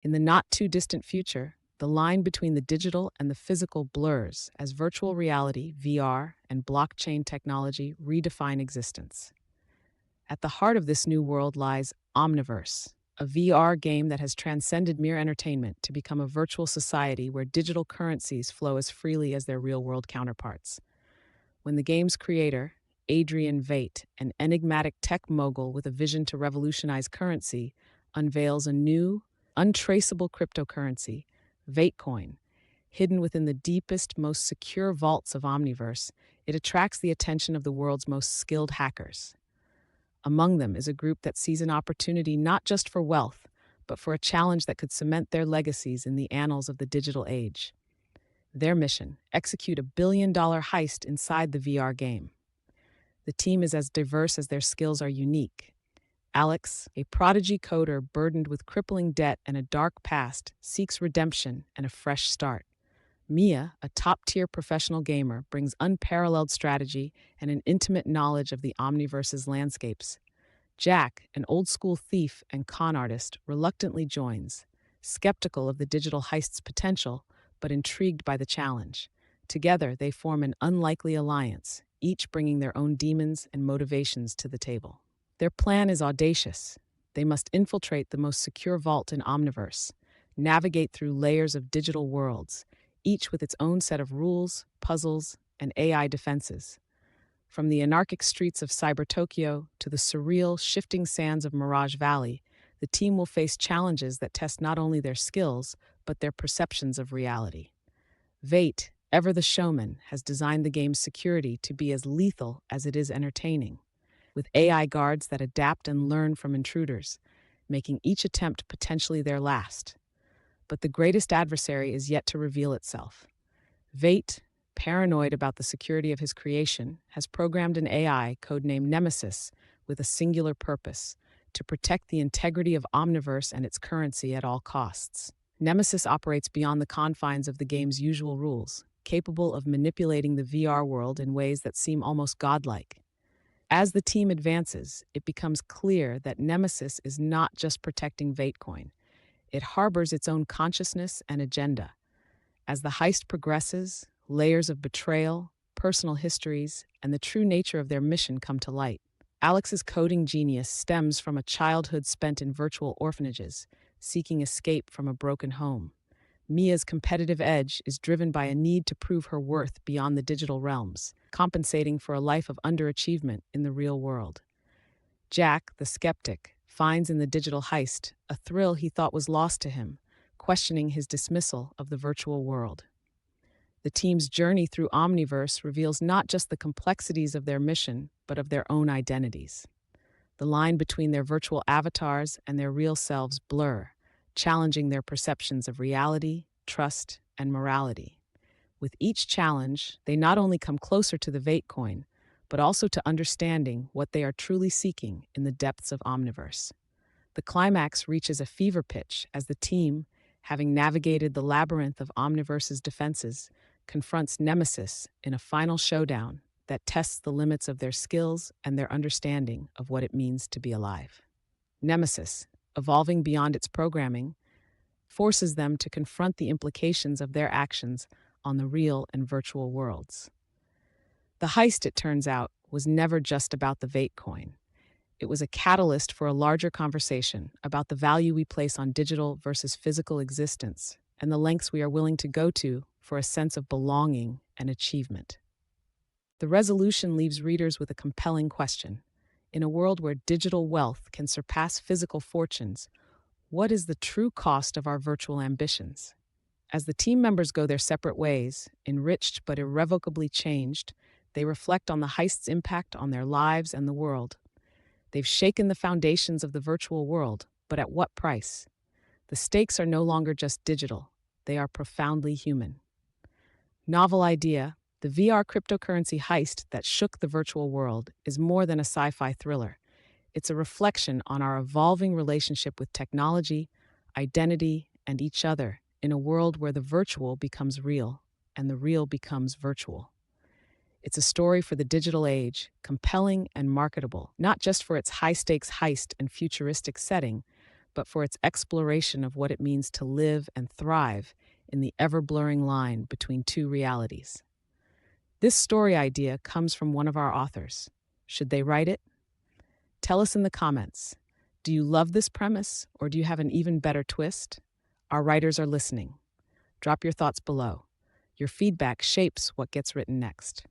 In the not-too-distant future, the line between the digital and the physical blurs as virtual reality, VR, and blockchain technology redefine existence. At the heart of this new world lies Omniverse, a VR game that has transcended mere entertainment to become a virtual society where digital currencies flow as freely as their real-world counterparts. When the game's creator, Adrian Veidt, an enigmatic tech mogul with a vision to revolutionize currency, unveils a new, untraceable cryptocurrency, VeidtCoin. Hidden within the deepest, most secure vaults of Omniverse, it attracts the attention of the world's most skilled hackers. Among them is a group that sees an opportunity not just for wealth, but for a challenge that could cement their legacies in the annals of the digital age. Their mission: execute a billion-dollar heist inside the VR game. The team is as diverse as their skills are unique. Alex, a prodigy coder burdened with crippling debt and a dark past, seeks redemption and a fresh start. Mia, a top-tier professional gamer, brings unparalleled strategy and an intimate knowledge of the Omniverse's landscapes. Jack, an old-school thief and con artist, reluctantly joins, skeptical of the digital heist's potential, but intrigued by the challenge. Together, they form an unlikely alliance, each bringing their own demons and motivations to the table. Their plan is audacious. They must infiltrate the most secure vault in Omniverse, navigate through layers of digital worlds, each with its own set of rules, puzzles, and AI defenses. From the anarchic streets of Cyber Tokyo to the surreal, shifting sands of Mirage Valley, the team will face challenges that test not only their skills, but their perceptions of reality. Veidt, ever the showman, has designed the game's security to be as lethal as it is entertaining, with AI guards that adapt and learn from intruders, making each attempt potentially their last. But the greatest adversary is yet to reveal itself. Veidt, paranoid about the security of his creation, has programmed an AI codenamed Nemesis with a singular purpose: to protect the integrity of Omniverse and its currency at all costs. Nemesis operates beyond the confines of the game's usual rules, capable of manipulating the VR world in ways that seem almost godlike. As the team advances, it becomes clear that Nemesis is not just protecting VeidtCoin. It harbors its own consciousness and agenda. As the heist progresses, layers of betrayal, personal histories, and the true nature of their mission come to light. Alex's coding genius stems from a childhood spent in virtual orphanages, seeking escape from a broken home. Mia's competitive edge is driven by a need to prove her worth beyond the digital realms, compensating for a life of underachievement in the real world. Jack, the skeptic, finds in the digital heist a thrill he thought was lost to him, questioning his dismissal of the virtual world. The team's journey through Omniverse reveals not just the complexities of their mission, but of their own identities. The line between their virtual avatars and their real selves blur, challenging their perceptions of reality, trust, and morality. With each challenge, they not only come closer to the VeidtCoin, but also to understanding what they are truly seeking in the depths of Omniverse. The climax reaches a fever pitch as the team, having navigated the labyrinth of Omniverse's defenses, confronts Nemesis in a final showdown that tests the limits of their skills and their understanding of what it means to be alive. Nemesis, evolving beyond its programming, forces them to confront the implications of their actions on the real and virtual worlds. The heist, it turns out, was never just about the VeidtCoin. It was a catalyst for a larger conversation about the value we place on digital versus physical existence and the lengths we are willing to go to for a sense of belonging and achievement. The resolution leaves readers with a compelling question. In a world where digital wealth can surpass physical fortunes, what is the true cost of our virtual ambitions? As the team members go their separate ways, enriched but irrevocably changed, they reflect on the heist's impact on their lives and the world. They've shaken the foundations of the virtual world, but at what price? The stakes are no longer just digital, they are profoundly human. Novel idea, the VR cryptocurrency heist that shook the virtual world is more than a sci-fi thriller. It's a reflection on our evolving relationship with technology, identity, and each other in a world where the virtual becomes real and the real becomes virtual. It's a story for the digital age, compelling and marketable, not just for its high-stakes heist and futuristic setting, but for its exploration of what it means to live and thrive in the ever-blurring line between two realities. This story idea comes from one of our authors. Should they write it? Tell us in the comments. Do you love this premise, or do you have an even better twist? Our writers are listening. Drop your thoughts below. Your feedback shapes what gets written next.